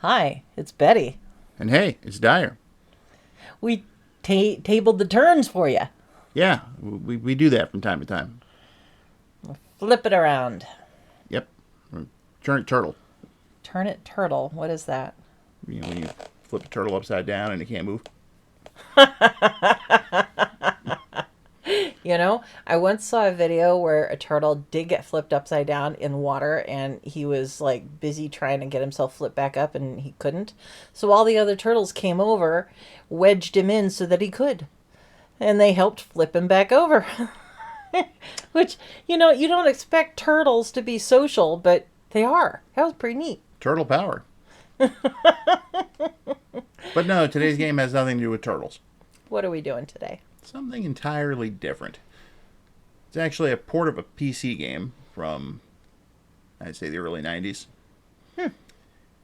Hi, it's Betty. And hey, it's Dyer. We tabled the turns for you. Yeah, we do that from time to time. Flip it around. Yep. Turn it turtle. Turn it turtle. What is that? You know, when you flip a turtle upside down and it can't move. You know, I once saw a video where a turtle did get flipped upside down in water and he was like busy trying to get himself flipped back up and he couldn't. So all the other turtles came over, wedged him in so that he could. And they helped flip him back over. Which, you know, you don't expect turtles to be social, but they are. That was pretty neat. Turtle power. But no, today's game has nothing to do with turtles. What are we doing today? Something entirely different. It's actually a port of a PC game from, I'd say, the early 90s.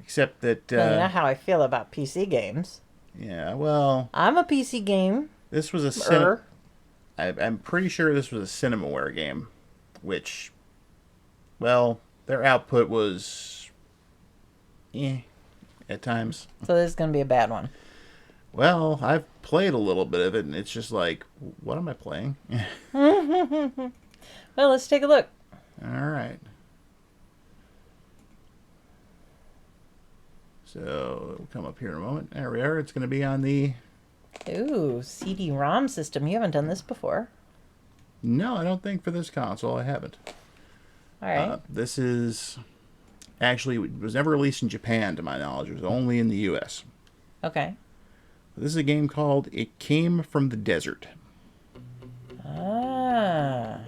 Except that... Well, you know how I feel about PC games. Yeah, well... I'm a PC game. This was a... I'm pretty sure this was a Cinemaware game, which, well, their output was... at times. So this is going to be a bad one. Well, I've played a little bit of it, and it's just like, what am I playing? Well, let's take a look. All right. So it'll come up here in a moment. There we are. It's going to be on the... Ooh, CD-ROM system. You haven't done this before. No, I don't think for this console I haven't. All right. This is... Actually, it was never released in Japan, to my knowledge. It was only in the U.S. Okay. This is a game called It Came from the Desert. Ah.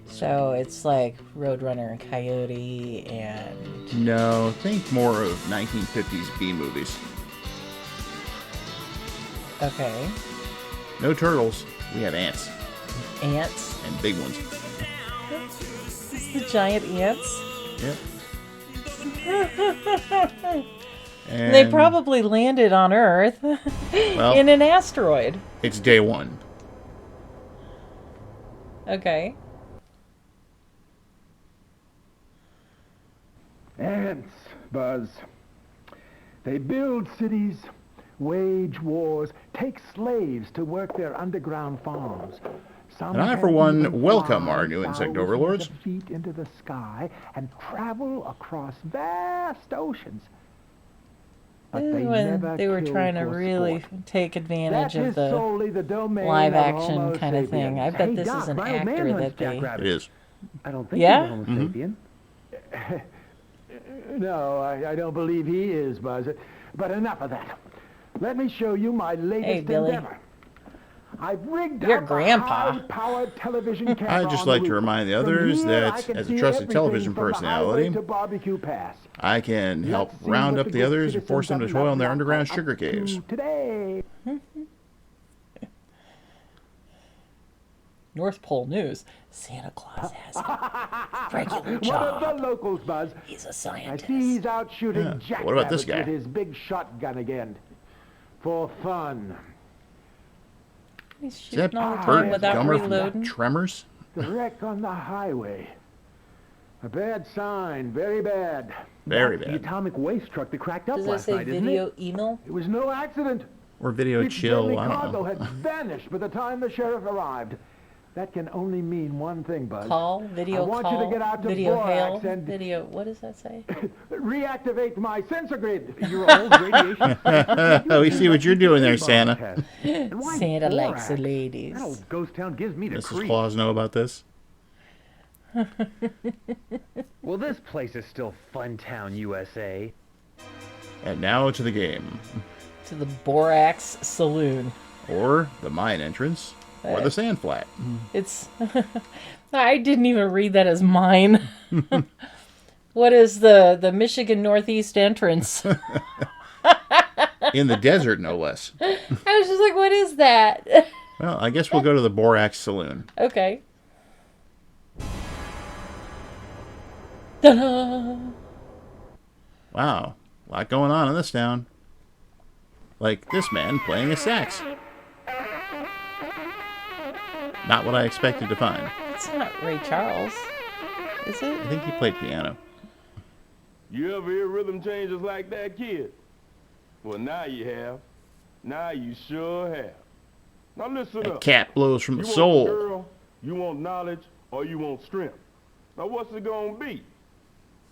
So it's like Roadrunner and Coyote and... No, think more of 1950s B-movies. Okay. No turtles. We have ants. Ants? And big ones. It's the giant ants? Yep. And they probably landed on Earth in an asteroid. It's day one. Okay. Ants, Buzz. They build cities, wage wars, take slaves to work their underground farms. Some And I, for one, welcome our new insect overlords. Feet into the sky and travel across vast oceans. But when they were trying to really take advantage of the live action kind of thing. I bet this is an actor that they... It is. I don't think yeah? he's a Homo sapien. No, I don't believe he is, Buzz. But enough of that. Let me show you my latest endeavor. I've rigged Your up grandpa. a high-powered television camera. I'd just like to remind the others that, as a trusted television personality, I can help round up the others and force them to toil in their underground sugar caves. Today. North Pole News. Santa Claus has a regular job. One of the locals, Buzz. He's a scientist. I see he's out shooting What about this guy? with his big shotgun again. For fun. He's Is that shooting all the Bert time without Gummer reloading. from Tremors? The wreck on the highway. A bad sign, very bad. Very That's bad. the atomic waste truck that cracked up Does it last say night, isn't video it? email? It was no accident. Or Video Its Chill, deadly I don't cargo know. had vanished by the time the sheriff arrived. That can only mean one thing, Buzz. Call, video I want call, you to get out to video Borax hail, and video, what does that say? reactivate my sensor grid. Your old radiation. Oh, we see what you're doing there, Santa. Santa likes the ladies. That old ghost town gives me the Mrs. creeps. Claus know about this? Well, this place is still Funtown, USA. And now to the game. To the Borax Saloon. Or the mine entrance. Or the sand flat. It's... I didn't even read that as mine. What is the Michigan Northeast entrance? In the desert, no less. I was just like, what is that? Well, I guess we'll go to the Borax Saloon. Okay. Ta-da! Wow. A lot going on in this town. Like this man playing a sax. Not what I expected to find. It's not Ray Charles, is it? I think he played piano. You ever hear rhythm changes like that, kid? Well, now you have. Now you sure have. Now listen That up. cat blows from You the want soul. the girl, you want knowledge, or you want strength? Now what's it gonna be?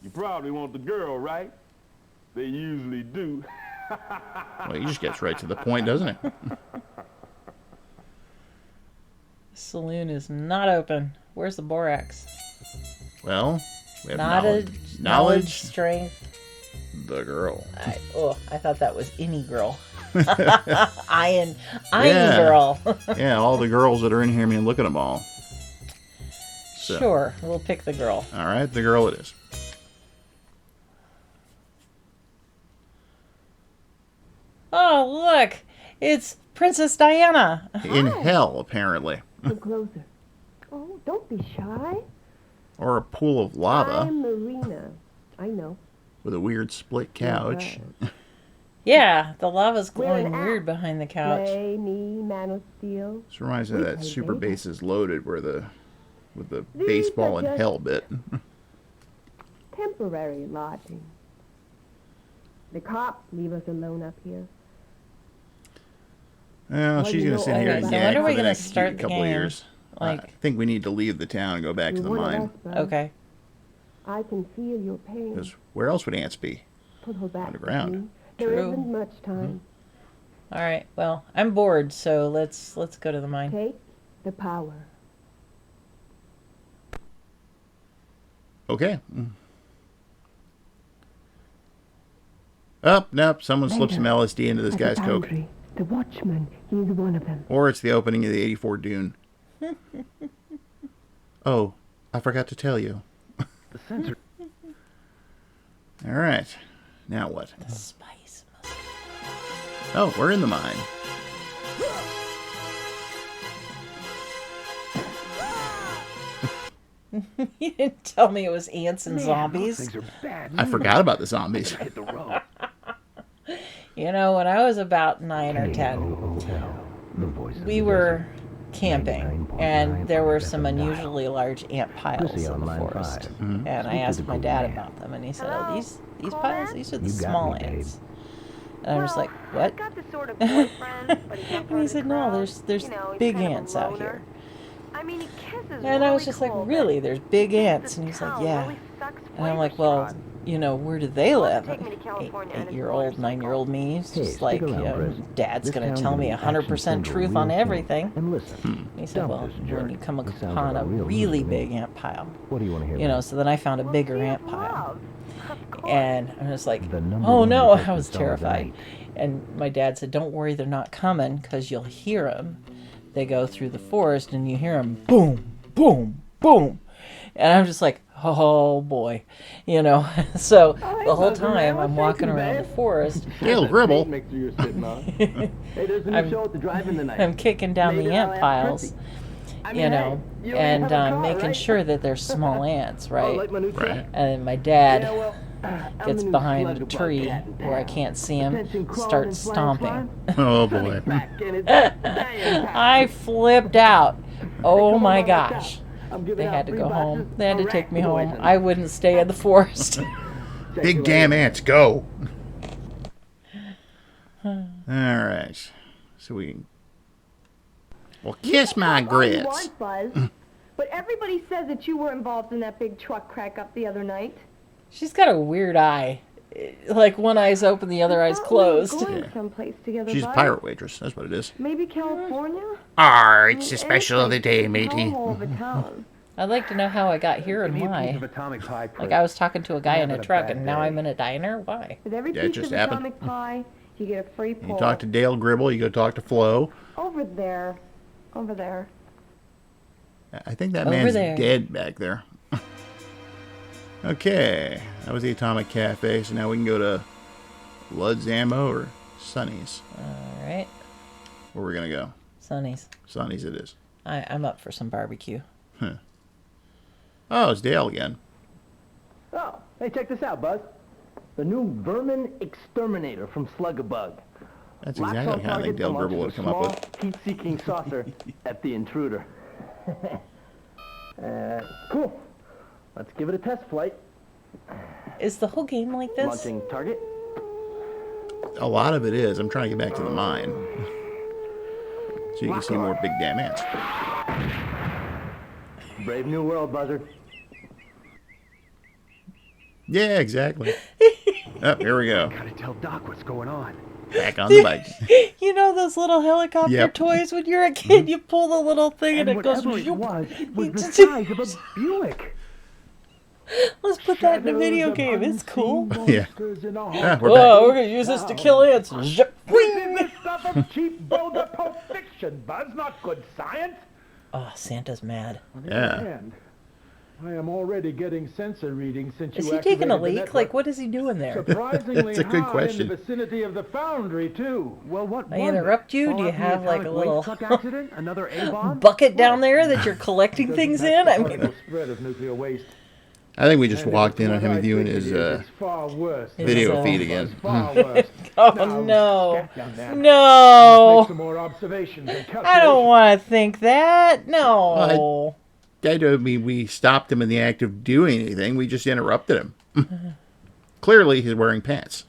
You probably want the girl, right? They usually do. Well, he just gets right to the point, doesn't he? The saloon is not open. Where's the borax? Well, we have Knowledge, knowledge, strength. the girl. I thought that was any girl. Iron Yeah. girl. Yeah, all the girls that are in here, I mean, look at them all. So, Sure, we'll pick the girl. all right, the girl it is. Oh, look! It's Princess Diana. In hell, apparently. Come closer. Oh, don't be shy. Or a pool of lava I'm Marina. I know. with a weird split couch. Yeah, the lava's We're glowing an act. weird behind the couch. Play me, man of steel. This reminds me of that Okay, Super baby. Bases Loaded where with the These baseball are and just- hell bit. Temporary lodging. The cops leave us alone up here. Well, Well, she's you gonna know sit all here about and it. yak When are for we the gonna next start the couple of game? years. I Like- think we need to leave the town and go back to You're the one of mine. us, bud. Okay. I can feel your pain. Because where else would ants be? Put her back with underground. me. There True. isn't much time. All right. Well, I'm bored, so let's go to the mine. Take the power. Okay. Oh, nope. Someone slipped some Later, LSD into this At the guy's coke. boundary, the watchman, he's one of them. Or it's the opening of the 84 Dune. Oh, I forgot to tell you. The sensor. All right. Now what? The spice. Oh, we're in the mine. You didn't tell me it was ants and Those zombies. things are bad. I forgot about the zombies. Hit the road. You know, when I was about 9 or 10, we were camping, and there were some unusually large ant piles in the forest. And I asked my dad about them, and he said, "Oh, these piles, these are the small ants." And I was like, "What?" Got the sort of boyfriend, but he's not And part he of the said, "No, crowd. there's You know, he's big kind of a ants out loner. here." I mean, he kisses And I was really just like, cool, but "Really? There's big he thinks ants?" this And he's like, town "Yeah." really sucks And I'm flavor like, "Well, strong. you know, where do they live?" Take me to California and 8-year-old, 9-year-old me, it's Hey, just stick like, around, you know, Chris. Dad's This going to town's tell gonna me be 100% action-central truth real on soon. everything. And listen, And he said, dump "Well, this when jerk. you come He sounds upon like a real really loser to me. big ant pile." What do you want to hear? You know, about? so then I found a Well, bigger see, ant it's pile. love. Of course. And I'm just like, The number "Oh one no," I detective was song terrified. tonight. And my dad said, "Don't worry, they're not coming, because you'll hear them. They go through the forest and you hear them boom, boom, boom." And I'm just like, "Oh boy," you know. So the whole time I'm walking around the forest, Dale Gribble. Mixer you're sitting on. Hey, there's a new I'm- show at the drive-in tonight. I'm kicking down the Maybe ant I'll ask piles, Chrissy. I you mean, know, hey, you and have a car, making right? sure that they're small ants, Oh, right? like my new truck? Right. And my dad Yeah, well, I'm gets the new behind a slug tree cat in where I town. can't see him, Attention crawling starts and flying stomping. slime. Oh, Sonny's boy. back, and it's damn I flipped out. Oh come on, my Mama, gosh. I'm giving They out had to free go boxes home. They had to of take me rat home. poison. I wouldn't stay in the forest. Check Big you damn later. ants, go. All right. So we can... Well, kiss my All you grits. want, Buzz. But everybody says that you were involved in that big truck crack up the other night. She's got a weird eye. Like one eye's open, the other eye's I thought we were closed. going Yeah. someplace together, She's a Buzz. pirate waitress. That's what it is. Maybe California? Ah, I mean, any place home of a town. I'd like to know how I got here and Give me a piece why. of atomic pie, Like Chris. I was talking to a guy in a having a truck bad and now day. I'm in a diner? Why? With every Yeah, it piece just of happened. atomic pie, you get a free You pull. talk to Dale Gribble, you go talk to Flo. Over there. Over there. I think that Over man's there. dead back there. Okay, that was the Atomic Cafe, so now we can go to Lud's Ammo or Sonny's. Alright. Where we're gonna go? Sonny's. Sonny's it is. I'm up for some barbecue. Oh, it's Dale again. Oh, hey, check this out, Buzz. The new vermin exterminator from Slugabug. That's Locks exactly on how I think target Dale and Gribble would launches have a come up small, with. heat-seeking saucer at the intruder. Cool. Let's give it a test flight. Is the whole game like this? Launching target. A lot of it is. I'm trying to get back to the mine. So you can see more big damn ants. Brave new world, Buzzard. Yeah, exactly. Oh, here we go. Gotta tell Doc what's going on. Back on the bike. You know those little helicopter Yep. toys when you're a kid? You pull the little thing and, it goes. whatever it zoop. was the size of a Buick. Let's put that in the video game. It's cool. Yeah. Ah, we're Whoa, back. we're gonna use this to kill ants. Zip. This is stuff of cheap boulder pulp fiction, Buzz, not good science. Oh, Santa's mad. Yeah. And I am already getting sensor readings since Is you he taking a activated the leak? network. Like, what is he doing there? Surprisingly That's a good high question. in the vicinity of the foundry, too. Well, what I was interrupt it? you? Do you Fallout have, like, a atomic little waste truck accident? Another A-bomb? bucket down there that you're collecting things in? I mean, The spread of nuclear waste. I think we just And if walked it's in on what him I viewing think his it is, it's far worse. video feed It's again. far worse. oh Now, no. scat down there. Make No. some more observations and I don't calculations. want to think that. No. I don't mean we stopped him in the act of doing anything. We just interrupted him. Clearly, he's wearing pants.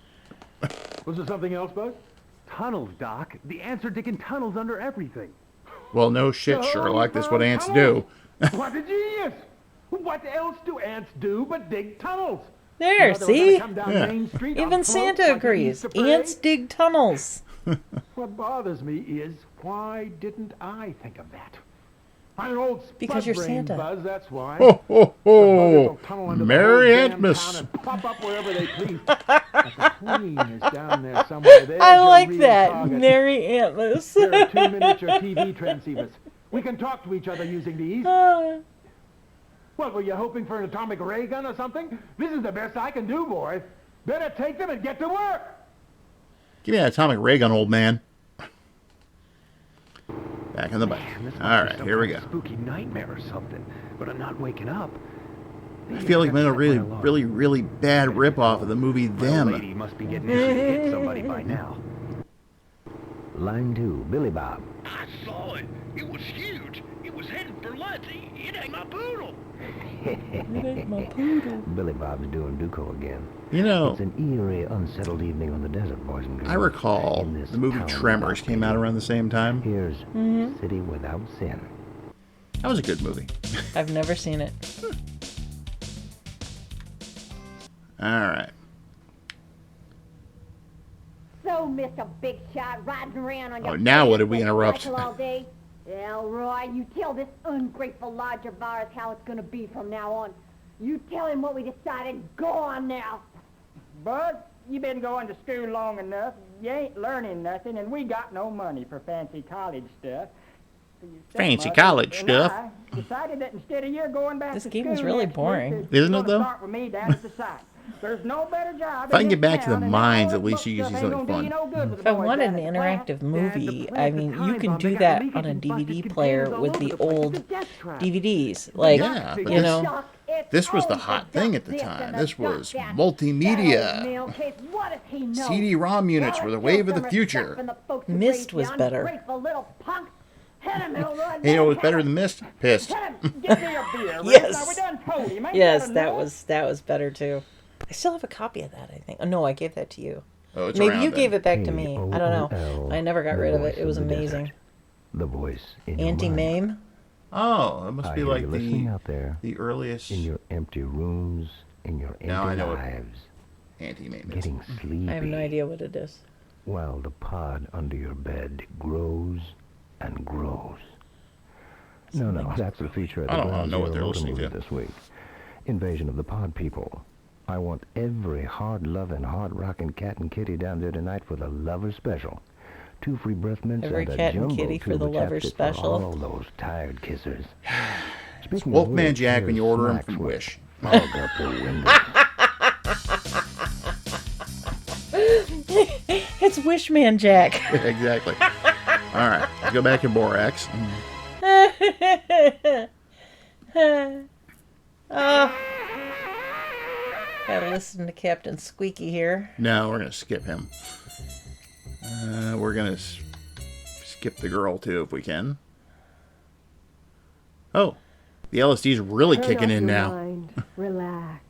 Was there something else, Bud? Tunnels, Doc. The ants are digging tunnels under everything. Well, no shit, Sherlock. That's what ants do. What a genius! What else do ants do but dig tunnels? There, Now, they were gonna see? come down Yeah. Main Street Even on floats Santa like an agrees. Easter parade? Ants dig tunnels. What bothers me is, why didn't I think of that? I'm an old Because you're spud-brained Santa. Buzz, that's why. Ho, ho, The buggers will ho! tunnel under the Merry whole damn Antmas! town and pop up wherever they please. But the Queen is down there somewhere. There's I your like real that. target. Merry Antmas. There are 2 miniature TV transceivers. We can talk to each other using these. What, were you hoping for an atomic ray gun or something? This is the best I can do, boy. Better take them and get to work. Give me that atomic ray gun, old man. Back on the bike. Man, this must All be right, some here we kind go. of spooky nightmare or something. But I'm not waking up. I feel like I'm in a really bad ripoff of the movie Them. Lady must be getting itchy to hit somebody by now. Line 2, Billy Bob. I saw it. It was huge. It was heading for lunch. It ain't my poodle. Billy Bob's doing Duco again. You know, It's an eerie, unsettled evening on the desert, boys and girls. I recall In this the movie town Tremors without came out baby. around the same time. Here's City Without Sin. That was a good movie. I've never seen it. All right. So, Mr. Big Shot, riding around on your Now what did we interrupt? bicycle all day? Elroy, you tell this ungrateful lodger of ours how it's gonna be from now on. You tell him what we decided. Go on now. Bud, you been going to school long enough. You ain't learning nothing, and we got no money for fancy college stuff. So your Fancy stepmother college and stuff? I decided that instead of you going back This to game school is really next boring. week, Isn't you're it, gonna though? Start with me down at the site. There's no better job. If I can in get this back to the town, and mines, all at least this you can book see stuff something ain't gonna do you fun. no good with If the I boys want down an at the plant. interactive movie, the I plan mean, at you the can time do bomb, that they got on a leakage and DVD busted player containers all with over the the place. old It's a death trap. DVDs. Like, Yeah, but you know, Doc, it's This was the always hot the thing doc at the this time. and the This doc was that. multimedia. That old nail case, what does he know? CD-ROM units Well, were the it wave of kills the some future. respect from the folks who Mist raised was you better. ungrateful little punk. Hit him, Elroy. And you know what was Hit better him. than Mist? Pissed. Get me a beer, Rick. Yes. Now, we done told him. Ain't yes, that that enough? was better too. I still have a copy of that, I think. Oh, no, I gave that to you. Oh, it's Maybe around you then. gave it back to me. I don't know. K-O-O-L, I never got the rid of voice it. It was the desert. amazing. The voice in your Auntie mind. Mame. Oh, that must I be hear like you listening the out there, earliest in your empty rooms, in your empty Now I know what lives, anti-mame is. getting sleepy. I have no idea what it is. While the pod under your bed grows and grows. No, that's the feature at I the don't Ground know what Zero they're Motor listening Movie to. this week. Invasion of the Pod People. I want every hard-loving, hard-rocking cat and kitty down there tonight for the lover special. 2 free breath mints Every and a cat and jumbo kitty for tube the of lover chapstick special. for all those tired kissers. Speaking of Wolfman which, Jack when you here's order him Snacks from with Wish. Fog up the window. It's Wishman Jack. Exactly. All right, let's go back to Borax. Oh. Gotta listen to Captain Squeaky here. No, we're going to skip him. We're going to skip the girl, too, if we can. Oh, the LSD's really Turn kicking off in your now. Mind. Relax.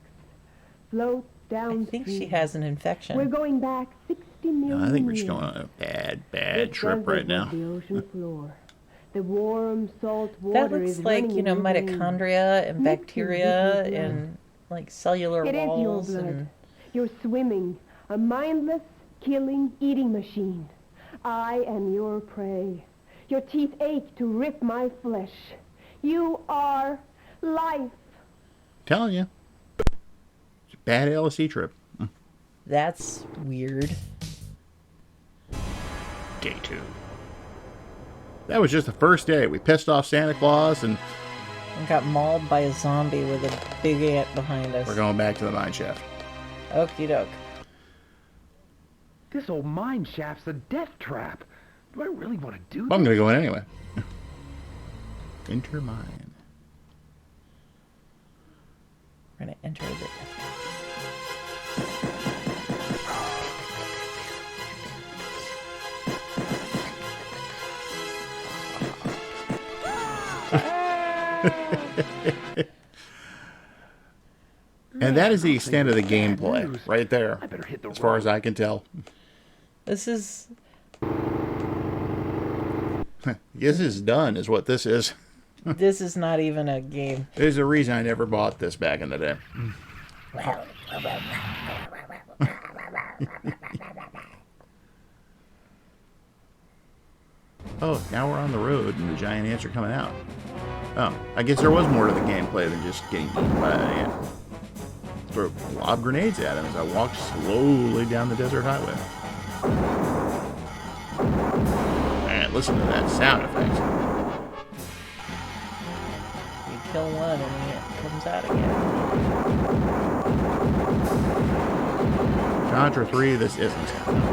Float I downstream. think she has an infection. We're going back 60 million I think we're just years. going on a bad This trip right desert now. was the ocean floor. The warm, salt That water is looks like, running you know, in your veins. mitochondria and Mixing with bacteria your blood. and like cellular It is your walls blood. and You're swimming, a mindless, killing, eating machine. I am your prey. Your teeth ache to rip my flesh. You are life. Telling you. It's a bad LSD trip. that's weird. Day 2. That was just the first day. We pissed off Santa Claus, and And got mauled by a zombie with a big ant behind us. we're going back to the mine shaft. Okie doke. This old mine shaft's a death trap. Do I really want to do Well, I'm this? going to go in anyway. Enter mine. We're gonna enter the And that is the extent of the gameplay right there, I better hit the as far road. as I can tell. This is This is done, is what this is. this is not even a game. There's a reason I never bought this back in the day. Oh, now we're on the road and the giant ants are coming out. Oh, I guess there was more to the gameplay than just getting eaten by an ant. Throw lob grenades at him as I walked slowly down the desert highway. And listen to that sound effect. You kill one and then it comes out again. Contra 3, this isn't. Comes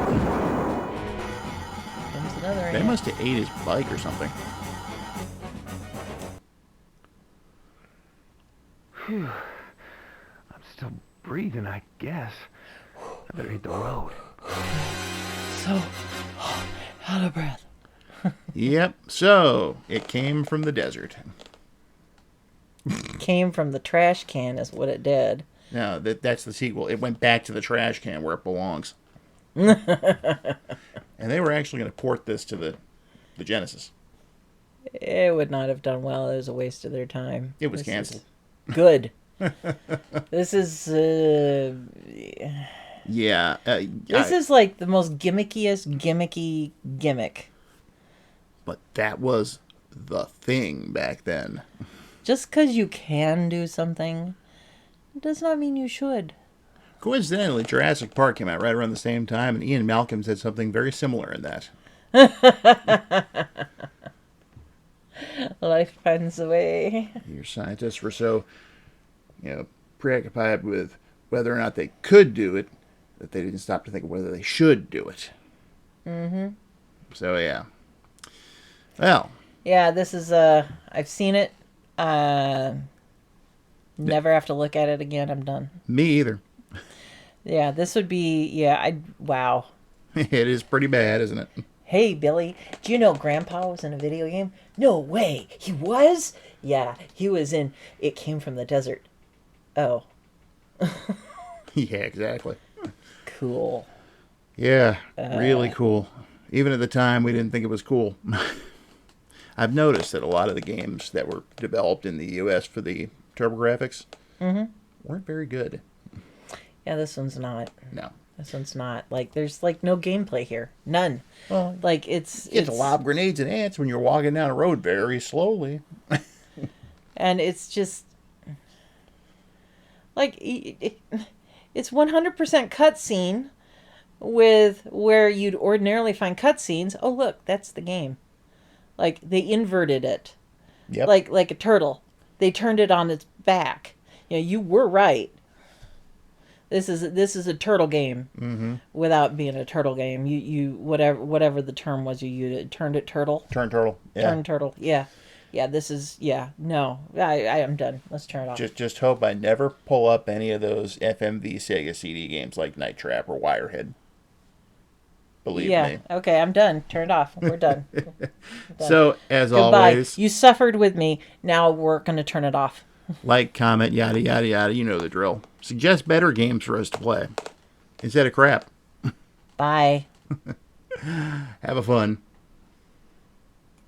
another They ant. must have ate his bike or something. Phew. I'm still breathing, I guess. I better hit the road. So out of breath. Yep, so it came from the desert. Came from the trash can is what it did. No, that's the sequel. It went back to the trash can where it belongs. And they were actually going to port this to the Genesis. It would not have done well. It was a waste of their time. It was This is canceled. Good. This is Yeah. this is like the most gimmickiest gimmick. But that was the thing back then. Just because you can do something does not mean you should. Coincidentally, Jurassic Park came out right around the same time, and Ian Malcolm said something very similar in that. Life finds a way. Your scientists were so, preoccupied with whether or not they could do it that they didn't stop to think of whether they should do it. Mm-hmm. So, yeah. Well. Yeah, this is I've seen it. Never have to look at it again. I'm done. Me either. Yeah, this would be wow. It is pretty bad, isn't it? Hey, Billy, do you know Grandpa was in a video game? No way. He was? Yeah, he was in It Came from the Desert. Oh. Yeah, exactly. Cool. Yeah, really cool. Even at the time, we didn't think it was cool. I've noticed that a lot of the games that were developed in the U.S. for the TurboGrafx weren't very good. Yeah, this one's not. No. This one's not. Like, there's, like, no gameplay here. None. Well, like, it's... You get to lob grenades and ants when you're walking down a road very slowly. And it's just... Like, it's 100% cutscene with where you'd ordinarily find cutscenes. Oh, look, that's the game. Like, they inverted it. Yep. Like a turtle. They turned it on its back. You know, you were right. This is a turtle game without being a turtle game. You whatever the term was you used, turned it turtle. Turn turtle. Yeah. Turn turtle. Yeah. Yeah, this is no. I am done. Let's turn it off. Just hope I never pull up any of those FMV Sega CD games like Night Trap or Wirehead. Believe me. Okay, I'm done. Turn it off. We're done. We're done. So, as Goodbye. always... You suffered with me. Now we're going to turn it off. Like, comment, yada, yada, yada. You know the drill. Suggest better games for us to play instead of crap. Bye. Have a fun.